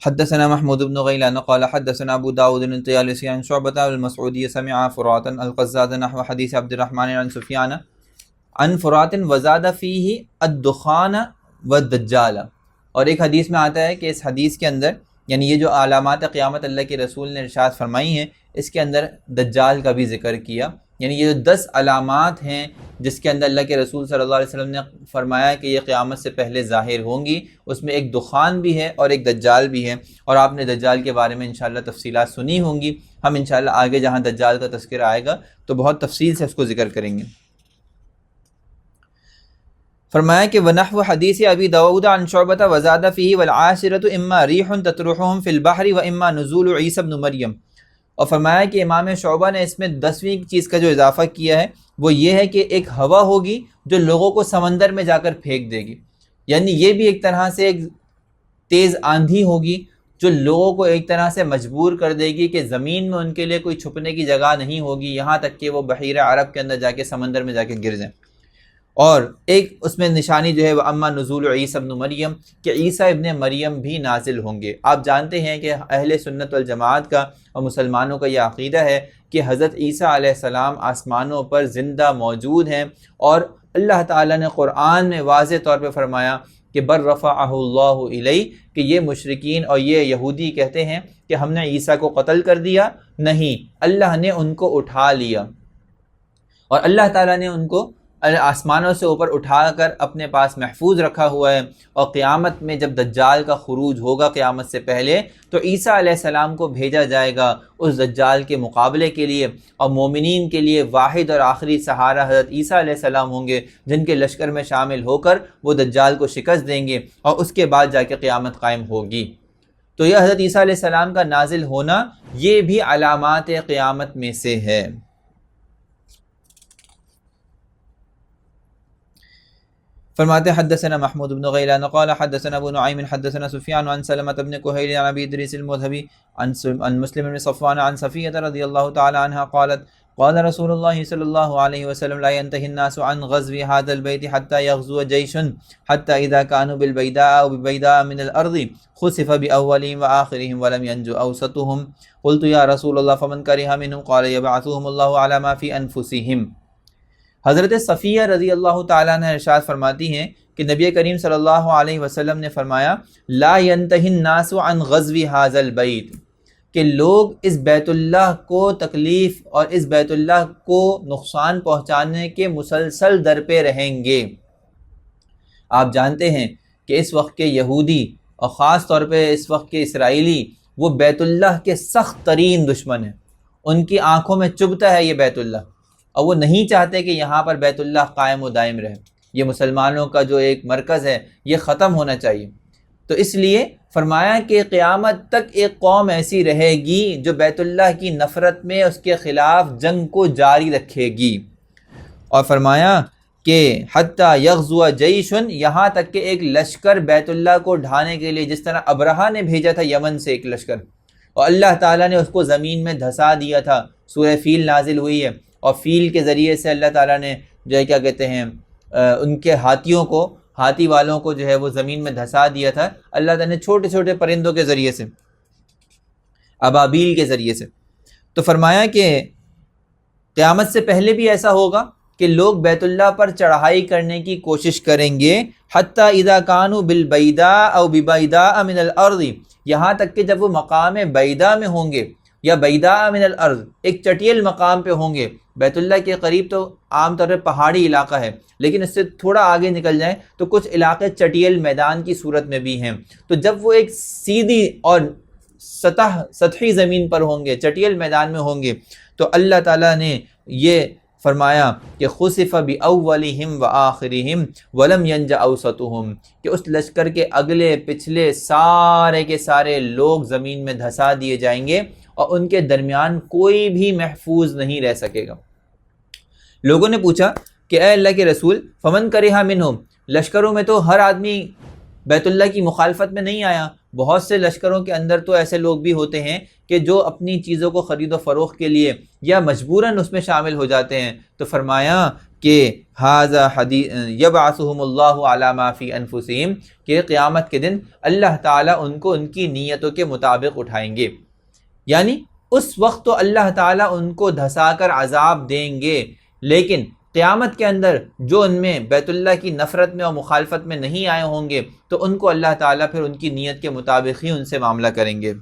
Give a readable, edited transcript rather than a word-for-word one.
حدثنا محمود بن غيلان قال حدثنا ابو داود الطيالسي عن شعبة المسعودي سمع فراتا القزاز نحو حديث عبد الرحمن عن سفيان عن فرات وزاد فيه الدخان والدجال. اور ایک حدیث میں آتا ہے کہ اس حدیث کے اندر یعنی یہ جو علامات قیامت اللہ کے رسول نے ارشاد فرمائی ہیں اس کے اندر دجال کا بھی ذکر کیا. یعنی یہ جو 10 علامات ہیں جس کے اندر اللہ کے رسول صلی اللہ علیہ وسلم نے فرمایا کہ یہ قیامت سے پہلے ظاہر ہوں گی، اس میں ایک دخان بھی ہے اور ایک دجال بھی ہے. اور آپ نے دجال کے بارے میں انشاءاللہ تفصیلات سنی ہوں گی. ہم انشاءاللہ آگے جہاں دجال کا تذکرہ آئے گا تو بہت تفصیل سے اس کو ذکر کریں گے. فرمایا کہ وَنَحْوُ حدیث ابی داؤد عن شعبۃ وزاد فیہ والعاشرۃ اما ریح تطرحهم فی البحر واما نزول عیسی ابن مریم. اور فرمایا کہ امام شعبہ نے اس میں 10ویں چیز کا جو اضافہ کیا ہے وہ یہ ہے کہ ایک ہوا ہوگی جو لوگوں کو سمندر میں جا کر پھینک دے گی. یعنی یہ بھی ایک طرح سے ایک تیز آندھی ہوگی جو لوگوں کو ایک طرح سے مجبور کر دے گی کہ زمین میں ان کے لیے کوئی چھپنے کی جگہ نہیں ہوگی، یہاں تک کہ وہ بحیرہ عرب کے اندر جا کے سمندر میں جا کے گر جائیں. اور ایک اس میں نشانی جو ہے وہ اما نزول عیسی ابن مریم کہ عیسیٰ ابن مریم بھی نازل ہوں گے. آپ جانتے ہیں کہ اہل سنت والجماعت کا اور مسلمانوں کا یہ عقیدہ ہے کہ حضرت عیسیٰ علیہ السلام آسمانوں پر زندہ موجود ہیں، اور اللہ تعالیٰ نے قرآن میں واضح طور پہ فرمایا کہ بر رفعہ اللہ الیہ کہ یہ مشرکین اور یہ یہودی کہتے ہیں کہ ہم نے عیسیٰ کو قتل کر دیا، نہیں، اللہ نے ان کو اٹھا لیا اور اللہ تعالیٰ نے ان کو آسمانوں سے اوپر اٹھا کر اپنے پاس محفوظ رکھا ہوا ہے. اور قیامت میں جب دجال کا خروج ہوگا قیامت سے پہلے تو عیسیٰ علیہ السلام کو بھیجا جائے گا اس دجال کے مقابلے کے لیے، اور مومنین کے لیے واحد اور آخری سہارا حضرت عیسیٰ علیہ السلام ہوں گے جن کے لشکر میں شامل ہو کر وہ دجال کو شکست دیں گے اور اس کے بعد جا کے قیامت قائم ہوگی. تو یہ حضرت عیسیٰ علیہ السلام کا نازل ہونا یہ بھی علامات قیامت میں سے ہے. فرماتے حدثنا محمود بن غیلان قال حدثنا ابو نعیم حدثنا سفیان عن سلمة بن کہیل عن ابی ادریس المذہبی عن مسلم بن صفوان عن صفیہ رضی اللہ تعالی عنہ قالت قال رسول اللہ صلی اللہ علیہ وسلم لا ينتهي الناس عن غزو هذا البيت حتى يغزو جيش حتى اذا كانوا بالبيداء او ببيداء من الارض خسف باولهم واخرهم ولم ينجو اوسطهم قلت يا رسول الله فمن كره منهم قال يبعثهم الله على ما في انفسهم. حضرت صفیہ رضی اللہ تعالیٰ عنہ ارشاد فرماتی ہیں کہ نبی کریم صلی اللہ علیہ وسلم نے فرمایا لا ينتهي الناس عن غزو هذا البيت کہ لوگ اس بیت اللہ کو تکلیف اور اس بیت اللہ کو نقصان پہنچانے کے مسلسل در پہ رہیں گے. آپ جانتے ہیں کہ اس وقت کے یہودی اور خاص طور پہ اس وقت کے اسرائیلی وہ بیت اللہ کے سخت ترین دشمن ہیں. ان کی آنکھوں میں چبھتا ہے یہ بیت اللہ اور وہ نہیں چاہتے کہ یہاں پر بیت اللہ قائم و دائم رہے. یہ مسلمانوں کا جو ایک مرکز ہے یہ ختم ہونا چاہیے. تو اس لیے فرمایا کہ قیامت تک ایک قوم ایسی رہے گی جو بیت اللہ کی نفرت میں اس کے خلاف جنگ کو جاری رکھے گی. اور فرمایا کہ حتیٰ یغزو جیش یہاں تک کہ ایک لشکر بیت اللہ کو ڈھانے کے لیے جس طرح ابرہہ نے بھیجا تھا یمن سے ایک لشکر اور اللہ تعالیٰ نے اس کو زمین میں دھسا دیا تھا. سورہ فیل نازل ہوئی ہے اور فیل کے ذریعے سے اللہ تعالیٰ نے جو ہے کیا کہتے ہیں ان کے ہاتھی والوں کو جو ہے وہ زمین میں دھسا دیا تھا اللہ تعالیٰ نے چھوٹے چھوٹے پرندوں کے ذریعے سے، ابابیل کے ذریعے سے. تو فرمایا کہ قیامت سے پہلے بھی ایسا ہوگا کہ لوگ بیت اللہ پر چڑھائی کرنے کی کوشش کریں گے حتیٰ اذا کانوا بالبیداء او ببیداء من الارض یہاں تک کہ جب وہ مقام بیدا میں ہوں گے یا بیداء من الارض ایک چٹیل مقام پہ ہوں گے. بیت اللہ کے قریب تو عام طور پر پہاڑی علاقہ ہے لیکن اس سے تھوڑا آگے نکل جائیں تو کچھ علاقے چٹیل میدان کی صورت میں بھی ہیں. تو جب وہ ایک سیدھی اور سطحی زمین پر ہوں گے، چٹیل میدان میں ہوں گے، تو اللہ تعالیٰ نے یہ فرمایا کہ خسف باولہم وآخرہم ولم ینج اوسطہم کہ اس لشکر کے اگلے پچھلے سارے کے سارے لوگ زمین میں دھسا دیے جائیں گے اور ان کے درمیان کوئی بھی محفوظ نہیں رہ سکے گا. لوگوں نے پوچھا کہ اے اللہ کے رسول فمن کرہ منہم، لشکروں میں تو ہر آدمی بیت اللہ کی مخالفت میں نہیں آیا، بہت سے لشکروں کے اندر تو ایسے لوگ بھی ہوتے ہیں کہ جو اپنی چیزوں کو خرید و فروخت کے لیے یا مجبوراً اس میں شامل ہو جاتے ہیں. تو فرمایا کہ ھذا حدیث یبعثہم اللہ علی ما فی انفسہم، کہ قیامت کے دن اللہ تعالیٰ ان کو ان کی نیتوں کے مطابق اٹھائیں گے، یعنی اس وقت تو اللہ تعالیٰ ان کو دھسا کر عذاب دیں گے، لیکن قیامت کے اندر جو ان میں بیت اللہ کی نفرت میں اور مخالفت میں نہیں آئے ہوں گے تو ان کو اللہ تعالیٰ پھر ان کی نیت کے مطابق ہی ان سے معاملہ کریں گے۔